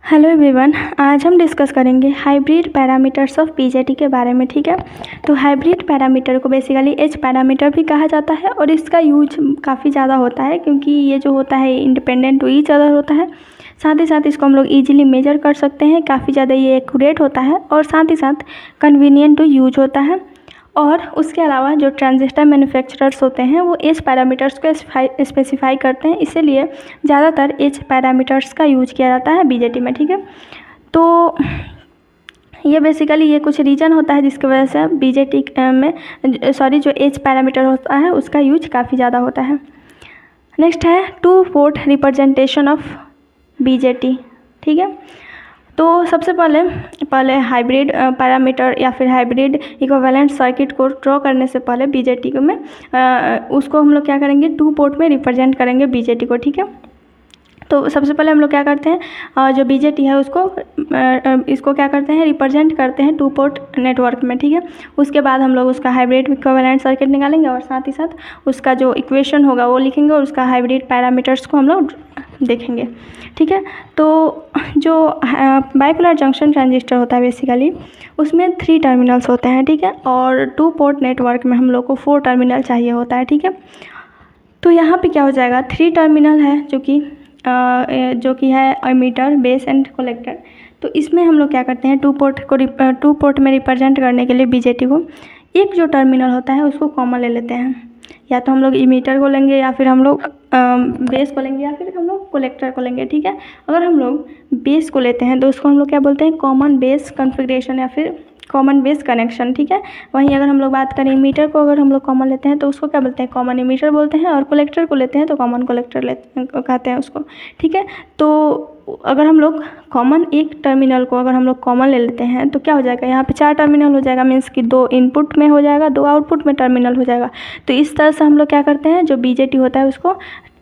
Hello everyone, आज हम discuss करेंगे हाइब्रिड पैरामीटर्स ऑफ बीजेटी के बारे में। ठीक है, तो हाइब्रिड पैरामीटर को बेसिकली एच पैरामीटर भी कहा जाता है और इसका यूज काफ़ी ज़्यादा होता है क्योंकि ये जो होता है इंडिपेंडेंट टू ईच अदर होता है। साथ ही साथ इसको हम लोग इजीली मेजर कर सकते हैं, काफ़ी ज़्यादा ये एक्यूरेट होता है और साथ ही साथ कन्वीनियंट टू यूज होता है। और उसके अलावा जो ट्रांजिस्टर मैन्युफैक्चरर्स होते हैं वो एच पैरामीटर्स को स्पेसिफाई करते हैं, इसीलिए ज़्यादातर एच पैरामीटर्स का यूज किया जाता है बीजेटी में। ठीक है, तो ये बेसिकली ये कुछ रीज़न होता है जिसकी वजह से बीजेटी में जो एच पैरामीटर होता है उसका यूज काफ़ी ज़्यादा होता है। नेक्स्ट है 2 पोर्ट रिप्रेजेंटेशन ऑफ बीजेटी। ठीक है, तो सबसे पहले हाइब्रिड पैरामीटर या फिर हाइब्रिड इक्विवेलेंट सर्किट को ड्रॉ करने से पहले बीजेटी में उसको हम लोग क्या करेंगे, 2 पोर्ट में रिप्रेजेंट करेंगे बीजेटी को। ठीक है, तो सबसे पहले हम लोग क्या करते हैं, जो बीजेटी है उसको इसको क्या करते हैं, रिप्रेजेंट करते हैं 2 पोर्ट नेटवर्क में। ठीक है, उसके बाद हम लोग उसका हाइब्रिड इक्विवेलेंट सर्किट निकालेंगे और साथ ही साथ उसका जो इक्वेशन होगा वो लिखेंगे और उसका हाइब्रिड पैरामीटर्स को हम लोग देखेंगे। ठीक है, तो जो बाइपोलर जंक्शन ट्रांजिस्टर होता है बेसिकली उसमें 3 टर्मिनल्स होते हैं। ठीक है, और 2 पोर्ट नेटवर्क में हम लोग को 4 टर्मिनल चाहिए होता है। ठीक है, तो यहाँ पे क्या हो जाएगा, 3 टर्मिनल है जो कि है एमीटर, बेस एंड कलेक्टर। तो इसमें हम लोग क्या करते हैं, 2 पोर्ट में रिप्रेजेंट करने के लिए बीजेटी को एक जो टर्मिनल होता है उसको कॉमन ले लेते हैं, या तो हम लोग इमीटर को लेंगे या फिर हम लोग बेस को लेंगे या फिर हम लोग कलेक्टर को लेंगे। ठीक है, अगर हम लोग बेस को लेते हैं तो उसको हम लोग क्या बोलते हैं, कॉमन बेस कॉन्फ़िगरेशन या फिर कॉमन बेस कनेक्शन। ठीक है, वहीं अगर हम लोग बात करें इमीटर को, अगर हम लोग कॉमन लेते हैं तो उसको क्या बोलते हैं, कॉमन इमीटर बोलते हैं, और कलेक्टर को लेते हैं तो कॉमन कलेक्टर कहते हैं उसको। ठीक है, तो अगर हम लोग कॉमन एक टर्मिनल को अगर हम लोग कॉमन ले लेते हैं तो क्या हो जाएगा, यहाँ पे 4 टर्मिनल हो जाएगा, मीन्स कि 2 इनपुट में हो जाएगा, 2 आउटपुट में टर्मिनल हो जाएगा। तो इस तरह से हम लोग क्या करते हैं, जो बीजेटी होता है उसको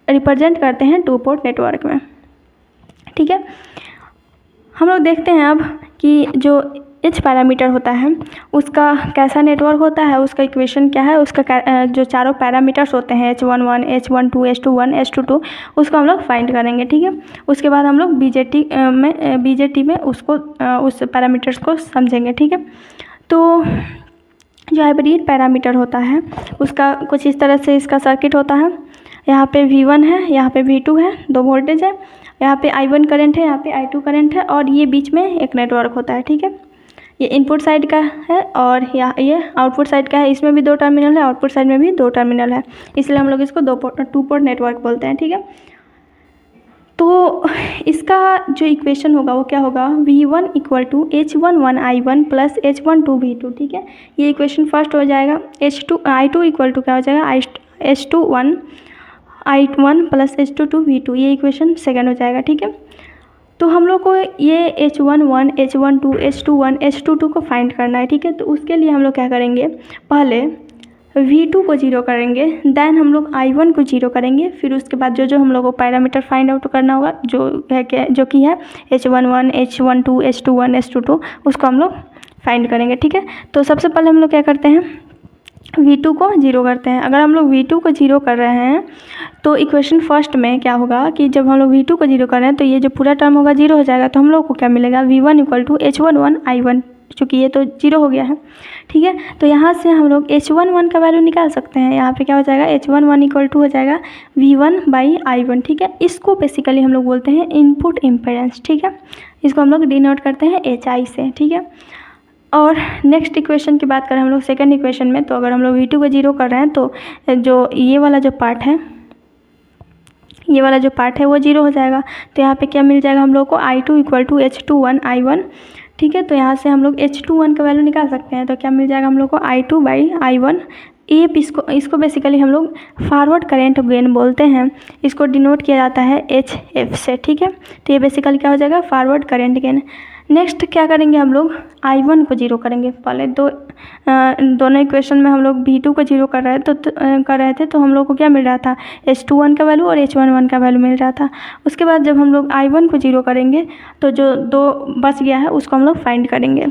रिप्रेजेंट करते हैं 2 पोर्ट नेटवर्क में। ठीक है, हम लोग देखते हैं अब कि जो एच पैरामीटर होता है उसका कैसा नेटवर्क होता है, उसका इक्वेशन क्या है, उसका जो चारों पैरामीटर्स होते हैं H11, H12, H21, H22 उसको हम लोग फाइंड करेंगे। ठीक है, उसके बाद हम लोग बीजेटी में उसको उस पैरामीटर्स को समझेंगे। ठीक है, तो जो हाइब्रिड पैरामीटर होता है उसका कुछ इस तरह से इसका सर्किट होता है। यहाँ पे V1 है, यहाँ पे V2 है, 2 वोल्टेज है, यहाँ पे I1 करंट है, यहाँ पे I2 करंट है और ये बीच में एक नेटवर्क होता है। ठीक है, ये इनपुट साइड का है और ये आउटपुट साइड का है, इसमें भी 2 टर्मिनल है, आउटपुट साइड में भी 2 टर्मिनल है, इसलिए हम लोग इसको 2 पोर्ट नेटवर्क बोलते हैं। ठीक है, तो इसका जो इक्वेशन होगा वो क्या होगा, V1 = H11I1 + H12V2। ठीक है, ये इक्वेशन फर्स्ट हो जाएगा। I2 क्या हो जाएगा, H21I1 + H22V2, ये इक्वेशन सेकेंड हो जाएगा। ठीक है, तो हम लोग को ये H11, H12, H21, H22 को फाइंड करना है। ठीक है, तो उसके लिए हम लोग क्या करेंगे, पहले V2 को 0 करेंगे, देन हम लोग I1 को 0 करेंगे, फिर उसके बाद जो हम लोग को पैरामीटर फाइंड आउट करना होगा जो कि है H11, H12, H21, H22 उसको हम लोग फाइंड करेंगे। ठीक है, तो सबसे पहले हम लोग क्या करते हैं, V2 को 0 करते हैं। अगर हम लोग V2 को 0 कर रहे हैं तो इक्वेशन फर्स्ट में क्या होगा कि जब हम लोग V2 को 0 कर रहे हैं तो ये जो पूरा टर्म होगा 0 हो जाएगा, तो हम लोग को क्या मिलेगा, V1 = H11I1, चूँकि ये तो 0 हो गया है। ठीक है, तो यहाँ से हम लोग H11 का वैल्यू निकाल सकते हैं। यहाँ पे क्या हो जाएगा, H11 = हो जाएगा V1/I1। ठीक है, इसको बेसिकली हम लोग बोलते हैं इनपुट इम्पेडेंस। ठीक है, इसको हम लोग डिनोट करते हैं HI से। ठीक है, और नेक्स्ट इक्वेशन की बात करें हम लोग सेकंड इक्वेशन में, तो अगर हम लोग V2 को 0 कर रहे हैं तो जो ये वाला जो पार्ट है वो 0 हो जाएगा। तो यहाँ पे क्या मिल जाएगा हम लोग को, I2 = H21I1। ठीक है, तो यहाँ से हम लोग H21 का वैल्यू निकाल सकते हैं, तो क्या मिल जाएगा हम लोग को I2/I1। इसको बेसिकली हम लोग फॉरवर्ड करेंट गेन बोलते हैं, इसको डिनोट किया जाता है HF से। ठीक है, तो ये बेसिकली क्या हो जाएगा, फॉरवर्ड करेंट गेन। नेक्स्ट क्या करेंगे, हम लोग I1 को 0 करेंगे। पहले दोनों इक्वेशन में हम लोग V2 को 0 कर रहे थे तो हम लोग को क्या मिल रहा था, H21 का वैल्यू और H11 का वैल्यू मिल रहा था। उसके बाद जब हम लोग I1 को 0 करेंगे तो जो 2 बच गया है उसको हम लोग फाइंड करेंगे।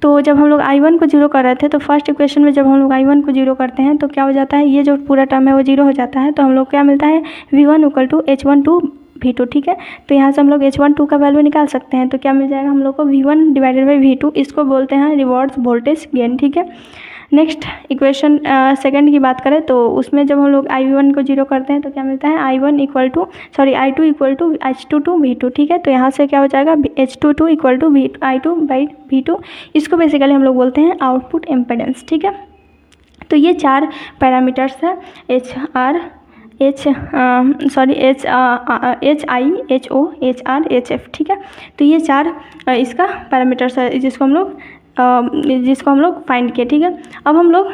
तो जब हम लोग I1 को 0 कर रहे थे तो फर्स्ट इक्वेशन में जब हम लोग I1 को 0 करते हैं तो क्या हो जाता है, ये जो पूरा टर्म है वो 0 हो जाता है, तो हम लोग क्या मिलता है, V1 = V2 ठीक है। तो यहाँ से हम लोग H12 का वैल्यू निकाल सकते हैं। तो क्या मिल जाएगा हम लोग को V1 डिवाइडेड बाई V2, इसको बोलते हैं रिवर्स वोल्टेज गेन ठीक है। नेक्स्ट इक्वेशन सेकंड की बात करें तो उसमें जब हम लोग I1 को जीरो करते हैं तो क्या मिलता है I2 equal to H22 V2 ठीक है। तो यहाँ से क्या हो जाएगा H22 equal to I2 by V2, इसको बेसिकली हम लोग बोलते हैं आउटपुट इम्पेडेंस ठीक है। तो ये 4 पैरामीटर्स है HI, HO, HR, HF ठीक है। तो ये 4 इसका पैरामीटर्स है जिसको हम लोग फाइंड किए ठीक है। अब हम लोग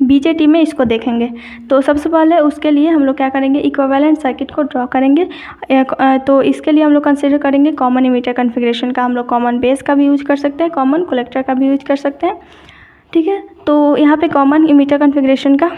BJT में इसको देखेंगे। तो सबसे पहले उसके लिए हम लोग क्या करेंगे, इक्विवेलेंट सर्किट को ड्रॉ करेंगे। तो इसके लिए हम लोग कंसिडर करेंगे कॉमन इमीटर कॉन्फ़िगरेशन का। हम लोग कॉमन बेस का भी यूज कर सकते हैं, कॉमन कलेक्टर का भी यूज कर सकते हैं ठीक है। तो यहाँ पे कॉमन इमीटर कॉन्फ़िगरेशन का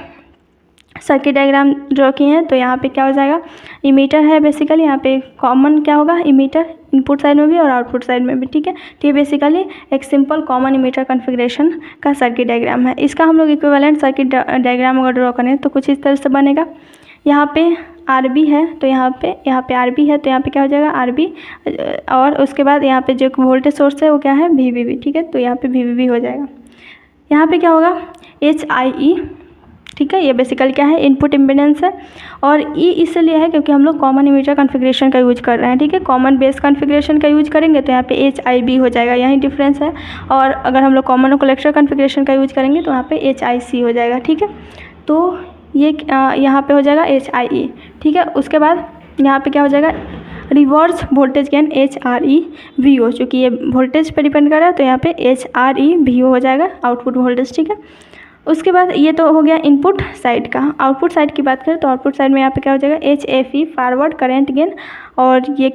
सर्किट डायग्राम ड्रॉ किए हैं। तो यहाँ पे क्या हो जाएगा, इमीटर है बेसिकली, यहाँ पे कॉमन क्या होगा इमीटर, इनपुट साइड में भी और आउटपुट साइड में भी ठीक है। तो ये बेसिकली एक सिंपल कॉमन इमीटर कॉन्फ़िगरेशन का सर्किट डायग्राम है। इसका हम लोग इक्विवेलेंट सर्किट डायग्राम अगर ड्रॉ करें तो कुछ इस तरह से बनेगा। यहाँ पे RB है तो यहाँ पे RB है तो यहाँ पे क्या हो जाएगा RB, और उसके बाद यहाँ पे जो वोल्टेज सोर्स है वो क्या है VVB ठीक है। तो यहाँ पे VVB हो जाएगा। यहाँ पे क्या होगा HIE ठीक है। ये बेसिकली क्या है इनपुट इम्पीडेंस है, और E इसलिए है क्योंकि हम लोग कॉमन इमीटर कॉन्फ़िगरेशन का यूज कर रहे हैं ठीक है। कॉमन बेस कॉन्फ़िगरेशन का यूज करेंगे तो यहाँ पे HIB हो जाएगा, यही डिफरेंस है। और अगर हम लोग कॉमन कलेक्टर कॉन्फ़िगरेशन का यूज करेंगे तो यहाँ पे HIC हो जाएगा ठीक है। तो ये यहाँ पे हो जाएगा HIE ठीक है। उसके बाद यहाँ पे क्या हो जाएगा रिवर्स वोल्टेज गेन HREVO, चूँकि ये वोल्टेज पर डिपेंड कर रहा है तो यहाँ पे HREVO हो जाएगा आउटपुट वोल्टेज ठीक है। उसके बाद ये तो हो गया इनपुट साइड का। आउटपुट साइड की बात करें तो आउटपुट साइड में यहाँ पे क्या हो जाएगा HFE फॉरवर्ड करंट गेन, और ये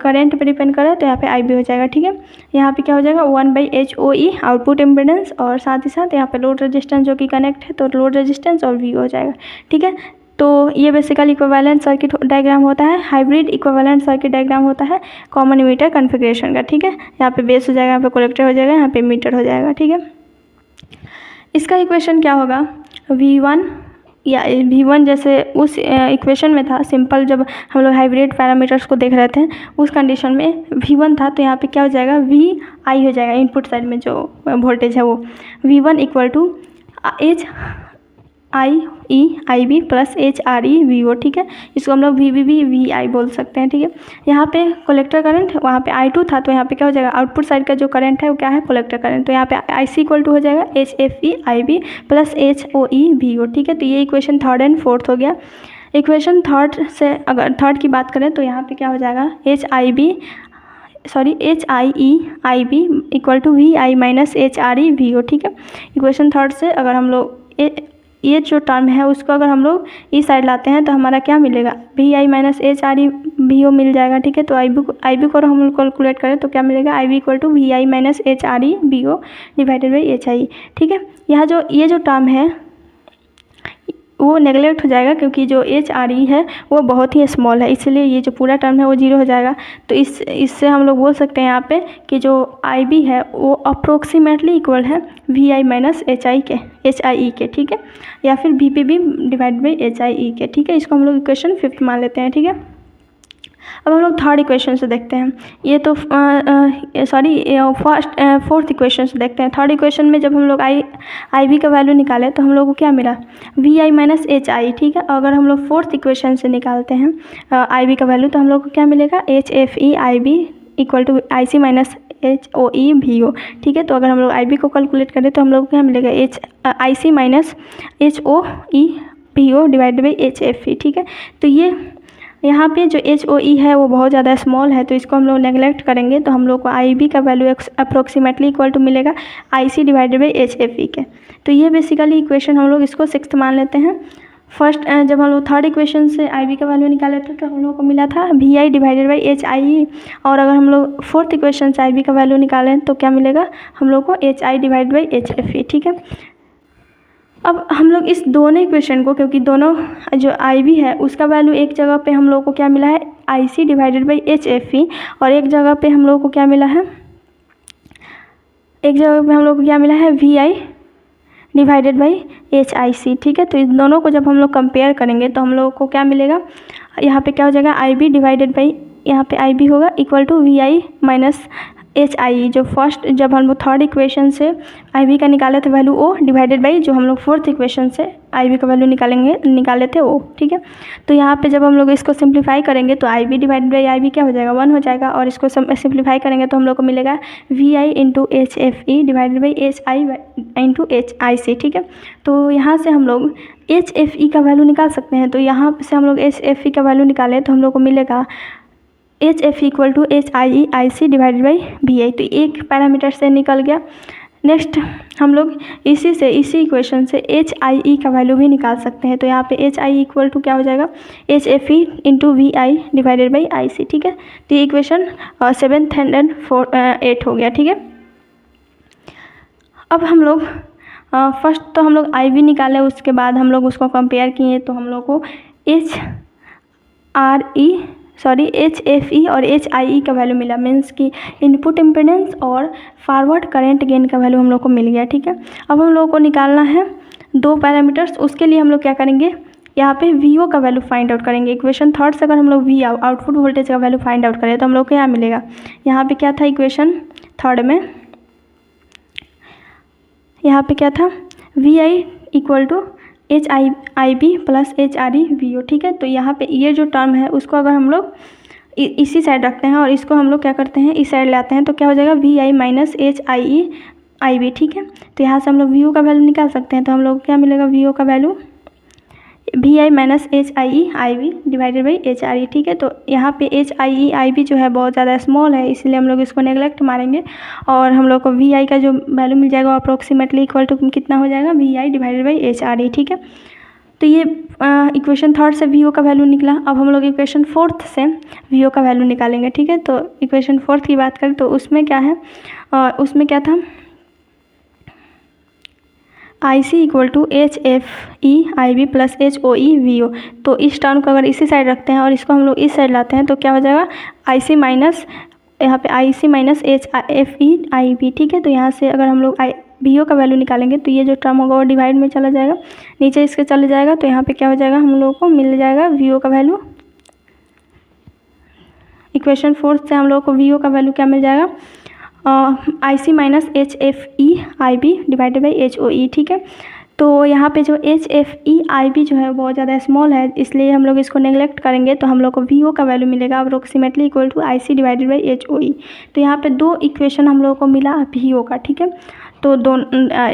करंट पे डिपेंड कर रहा है तो यहाँ पे IB हो जाएगा ठीक है। यहाँ पे क्या हो जाएगा 1/HOE आउटपुट इम्पीडेंस, और साथ ही साथ यहाँ पे लोड रेजिस्टेंस जो कि कनेक्ट है तो लोड रेजिस्टेंस और V हो जाएगा ठीक है। तो ये बेसिकली इक्विवेलेंट सर्किट डायग्राम होता है, हाइब्रिड इक्विवेलेंट सर्किट डायग्राम होता है कॉमन इमीटर कॉन्फ़िगरेशन का ठीक है। यहाँ पे बेस हो जाएगा, यहाँ पे कलेक्टर हो जाएगा, यहाँ पे मीटर हो जाएगा ठीक है। इसका इक्वेशन क्या होगा V1 या V1 जैसे उस इक्वेशन में था सिंपल, जब हम लोग हाइब्रिड पैरामीटर्स को देख रहे थे उस कंडीशन में V1 था तो यहाँ पे क्या हो जाएगा VI हो जाएगा, इनपुट साइड में जो वोल्टेज है वो V1 equal to HIE plus HREVO ठीक है। इसको हम लोग VVB VI बोल सकते हैं ठीक है। यहाँ पे कलेक्टर करंट वहाँ पे I2 था तो यहाँ पे क्या हो जाएगा आउटपुट साइड का जो करंट है वो क्या है कलेक्टर करंट, तो यहाँ पे IC इक्वल टू हो जाएगा HFE IB plus HOE VO ठीक है। तो ये इक्वेशन थर्ड एंड फोर्थ हो गया। इक्वेशन थर्ड से अगर थर्ड की बात करें तो यहाँ पे क्या हो जाएगा HIE IB equal to VI minus HREVO ठीक है। इक्वेशन थर्ड से अगर हम लोग ये जो टर्म है उसको अगर हम लोग इस साइड लाते हैं तो हमारा क्या मिलेगा VI माइनस HREVO मिल जाएगा ठीक है। तो IB को हम लोग कैलकुलेट करें तो क्या मिलेगा IB equal to VI minus HREVO divided by HI ठीक है। ये जो टर्म है वो नेगलेक्ट हो जाएगा क्योंकि जो HRE है वो बहुत ही स्मॉल है, इसलिए ये जो पूरा टर्म है वो जीरो हो जाएगा। तो इससे हम लोग बोल सकते हैं यहाँ पे कि जो IB है वो अप्रोक्सीमेटली इक्वल है VI माइनस HIE के ठीक है, या फिर VPB डिवाइड बाई HIE के ठीक है। इसको हम लोग इक्वेशन फिफ्थ मान लेते हैं ठीक है। अब हम लोग थर्ड इक्वेशन से देखते हैं, ये तो फोर्थ इक्वेशन से देखते हैं। थर्ड इक्वेशन में जब हम लोग IB का वैल्यू निकाले तो हम लोग को क्या मिला VI माइनस HI ठीक है। अगर हम लोग फोर्थ इक्वेशन से निकालते हैं IB का वैल्यू तो हम लोग को क्या मिलेगा HFE IB equal to IC minus HOE VO ठीक है। तो अगर हम लोग IB को कैलकुलेट करें तो हम लोग को क्या मिलेगा IC minus HOE VO divide by HFE ठीक है। तो ये यहाँ पे जो HOE है वो बहुत ज़्यादा स्मॉल है तो इसको हम लोग नेगलेक्ट करेंगे तो हम लोग को IB का वैल्यू अप्रोक्सीमेटली इक्वल टू मिलेगा IC डिवाइडेड बाई HFE के। तो ये बेसिकली इक्वेशन हम लोग इसको सिक्स्थ मान लेते हैं। फर्स्ट जब हम लोग थर्ड इक्वेशन से IB का वैल्यू निकाले थे तो हम लोग को मिला था VI डिवाइडेड बाई HIE, और अगर हम लोग फोर्थ इक्वेशन से IB का वैल्यू निकालें तो क्या मिलेगा हम लोग को HI डिवाइड बाई HFE ठीक है। अब हम लोग इस दोनों इक्वेशन को, क्योंकि दोनों जो IB है उसका वैल्यू एक जगह पे हम लोग को क्या मिला है IC डिवाइडेड बाई HFE, और एक जगह पे हम लोग को क्या मिला है VI डिवाइडेड बाई HIC ठीक है। तो इस दोनों को जब हम लोग कंपेयर करेंगे तो हम लोग को क्या मिलेगा यहाँ पे क्या हो जाएगा, आई बी डिवाइडेड बाई, यहाँ पे आई बी होगा equal to V I minus H I, जो फर्स्ट जब हम लोग थर्ड इक्वेशन से आई बी का निकाले the value O, divided by जो हम लोग फोर्थ इक्वेशन से आई बी का वैल्यू निकाले थे ओ, ठीक है। तो यहाँ पे जब हम लोग इसको सिंप्लीफाई करेंगे तो I B divided by I B क्या हो जाएगा, 1 हो जाएगा, और इसको सिंप्लीफाई करेंगे तो हम लोग को मिलेगा V I into H F E divided by H I into H I C, ठीक है। तो यहाँ से हम लोग एच एफ ई का वैल्यू निकाल सकते हैं। तो यहाँ से हम लोग एच एफ ई का वैल्यू निकालें तो हम लोग को मिलेगा H F equal to H I I C divided by V I. तो एक पैरामीटर से निकल गया। नेक्स्ट हम लोग इसी इक्वेशन से एच आई ई का वैल्यू भी निकाल सकते हैं। तो यहाँ पे एच आई इक्वल टू क्या हो जाएगा, H F E into V I divided by I C, ठीक है। तो ये इक्वेशन 708 हो गया, ठीक है। अब हम लोग फर्स्ट तो हम लोग आई वी निकाले, उसके बाद हम लोग उसको कंपेयर किए तो हम लोग को एच एफ ई और एच आई ई का वैल्यू मिला, मीन्स कि इनपुट इम्पीडेंस और फॉरवर्ड करंट गेन का वैल्यू हम लोग को मिल गया, ठीक है। अब हम लोग को निकालना है दो पैरामीटर्स, उसके लिए हम लोग क्या करेंगे, यहाँ पे वी ओ का वैल्यू फाइंड आउट करेंगे। इक्वेशन थर्ड से अगर हम लोग वी आउटपुट वोल्टेज का वैल्यू फाइंड आउट करें तो हम लोग को क्या मिलेगा, यहाँ पे क्या था इक्वेशन थर्ड में, यहाँ पे क्या था, V I equal to H I B plus H R E V O, ठीक है। तो यहाँ पे ये जो टर्म है उसको अगर हम लोग इसी साइड रखते हैं और इसको हम लोग क्या करते हैं इस साइड लाते हैं तो क्या हो जाएगा, V I minus H I E I B, ठीक है। तो यहाँ से हम लोग वी ओ का वैल्यू निकाल सकते हैं। तो हम लोग क्या मिलेगा, वी ओ का value V I minus H I E I B divided by H R E, ठीक है। तो यहाँ पे H I E I B जो है बहुत ज़्यादा स्मॉल है, इसलिए हम लोग इसको नेगलेक्ट मारेंगे और हम लोग को वी आई का जो वैल्यू मिल जाएगा वो अप्रोक्सीमेटली इक्वल टू कितना हो जाएगा, V I divided by H R E, ठीक है। तो ये इक्वेशन थर्ड से वी ओ का वैल्यू निकला। अब हम लोग इक्वेशन फोर्थ से वी ओ का वैल्यू निकालेंगे, ठीक है। तो इक्वेशन फोर्थ की बात करें तो उसमें क्या है, उसमें क्या था, I C equal to H F E I B plus H O E V O. तो इस टर्म को अगर इसी साइड रखते हैं और इसको हम लोग इस साइड लाते हैं तो क्या हो जाएगा, आई सी माइनस, यहाँ पे आई C minus H F E I B, ठीक है। तो यहाँ से अगर हम लोग वी ओ का वैल्यू निकालेंगे तो ये जो टर्म होगा वो डिवाइड में चला जाएगा, नीचे इसके चले जाएगा। तो यहाँ पे क्या हो जाएगा, हम लोगों को मिल जाएगा वी ओ का वैल्यू, इक्वेशन फोर्थ से हम लोगों को वी ओ का वैल्यू क्या मिल जाएगा, I C minus H F E I B divided by H O E, ठीक है। तो यहाँ पे जो H F E I B जो है बहुत ज़्यादा स्मॉल है, इसलिए हम लोग इसको नेगलेक्ट करेंगे तो हम लोग को वी ओ का वैल्यू मिलेगा approximately equal to I C divided by H O E. तो यहाँ पे दो इक्वेशन हम लोगों को मिला वी ओ का, ठीक है। तो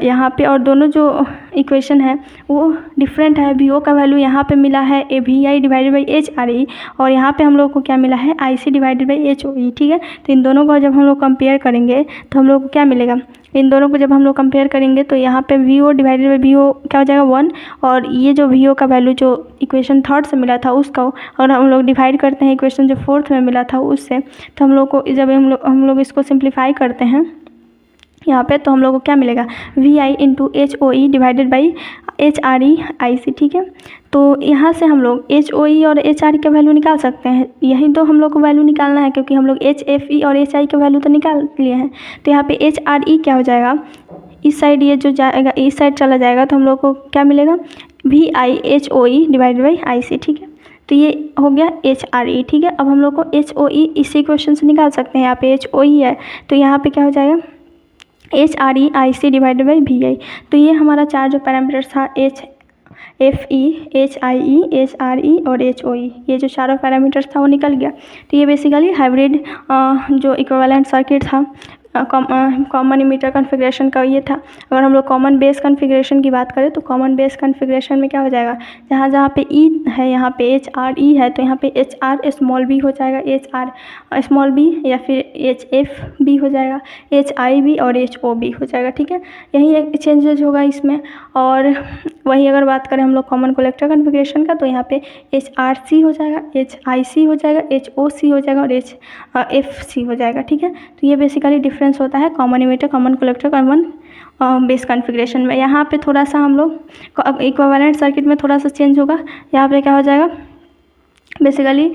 यहाँ पे और दोनों जो इक्वेशन है वो डिफरेंट है। वी ओ का वैल्यू यहाँ पे मिला है A V I divided by H R E और यहाँ पे हम लोग को क्या मिला है, I C divided by H O E, ठीक है। तो इन दोनों को जब हम लोग कंपेयर करेंगे तो हम लोग को क्या मिलेगा, इन दोनों को जब हम लोग कंपेयर करेंगे तो यहाँ पे V O divided by V O क्या हो जाएगा 1, और ये जो वी ओ का वैल्यू जो इक्वेशन थर्ड से मिला था उसका और हम लोग डिवाइड करते हैं इक्वेशन जो फोर्थ में मिला था उससे, तो हम लोग को जब हम लोग इसको सिंप्लीफाई करते हैं यहाँ पे तो हम लोग को क्या मिलेगा, V I into H O E divided by H R E I C, ठीक है। तो यहाँ से हम लोग एच ओ ई और एच आर ई का वैल्यू निकाल सकते हैं। यही तो हम लोग को वैल्यू निकालना है क्योंकि हम लोग एच एफ ई और एच आई का वैल्यू तो निकाल लिए हैं। तो यहाँ पे एच आर ई क्या हो जाएगा, इस साइड ये जो जाएगा इस साइड चला जाएगा तो हम लोग को क्या मिलेगा, V I H O E divided by I C, ठीक है। तो ये हो गया एच आर ई, ठीक है। अब हम लोग को एच ओ ई इसी क्वेश्चन से निकाल सकते हैं। यहाँ पे एच ओ ई है तो यहाँ पे क्या हो जाएगा, H R E I C divided by V I. तो ये हमारा चार जो पैरामीटर्स था, H F E H I E H R E और एच ओ ई, ये जो चारों पैरामीटर्स था वो निकल गया। तो ये बेसिकली हाइब्रिड जो इक्विवेलेंट सर्किट था, कॉमन इमीटर कॉन्फ़िगरेशन का ये था। अगर हम लोग कॉमन बेस कॉन्फ़िगरेशन की बात करें तो कॉमन बेस कॉन्फ़िगरेशन में क्या हो जाएगा, जहाँ जहाँ पे ई है यहाँ पे एच आर ई है तो यहाँ पे एच आर स्मॉल बी हो जाएगा, एच आर स्मॉल बी या फिर एच एफ बी हो जाएगा, एच आई बी और एच ओ बी हो जाएगा, ठीक है। यही एक चेंजेज होगा इसमें। और वही अगर बात करें हम लोग कॉमन कलेक्टर कॉन्फ़िगरेशन का तो यहाँ पे एच आर सी हो जाएगा, एच आई सी हो जाएगा, एच ओ सी हो जाएगा और एच एफ सी हो जाएगा, ठीक है। तो ये बेसिकली डिफरेंस होता है common emitter, common collector, common base configuration में। यहाँ पे थोड़ा सा हम लोग इक्विवेलेंट सर्किट में थोड़ा सा चेंज होगा। यहाँ पे क्या हो जाएगा, बेसिकली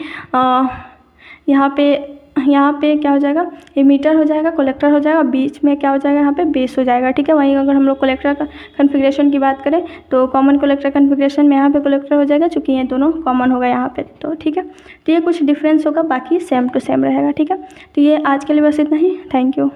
यहाँ पे यहाँ पे क्या हो जाएगा, एमीटर हो जाएगा, कलेक्टर हो जाएगा, बीच में क्या हो जाएगा, यहाँ पे बेस हो जाएगा, ठीक है। वहीं अगर हम लोग कलेक्टर का कन्फिग्रेशन की बात करें तो कॉमन कलेक्टर कन्फिग्रेशन में यहाँ पे कलेक्टर हो जाएगा, चूँकि ये दोनों कॉमन होगा यहाँ पे, तो ठीक है। तो ये कुछ डिफरेंस होगा, बाकी सेम टू सेम रहेगा, ठीक है। तो ये आज के लिए बस इतना ही। Thank you.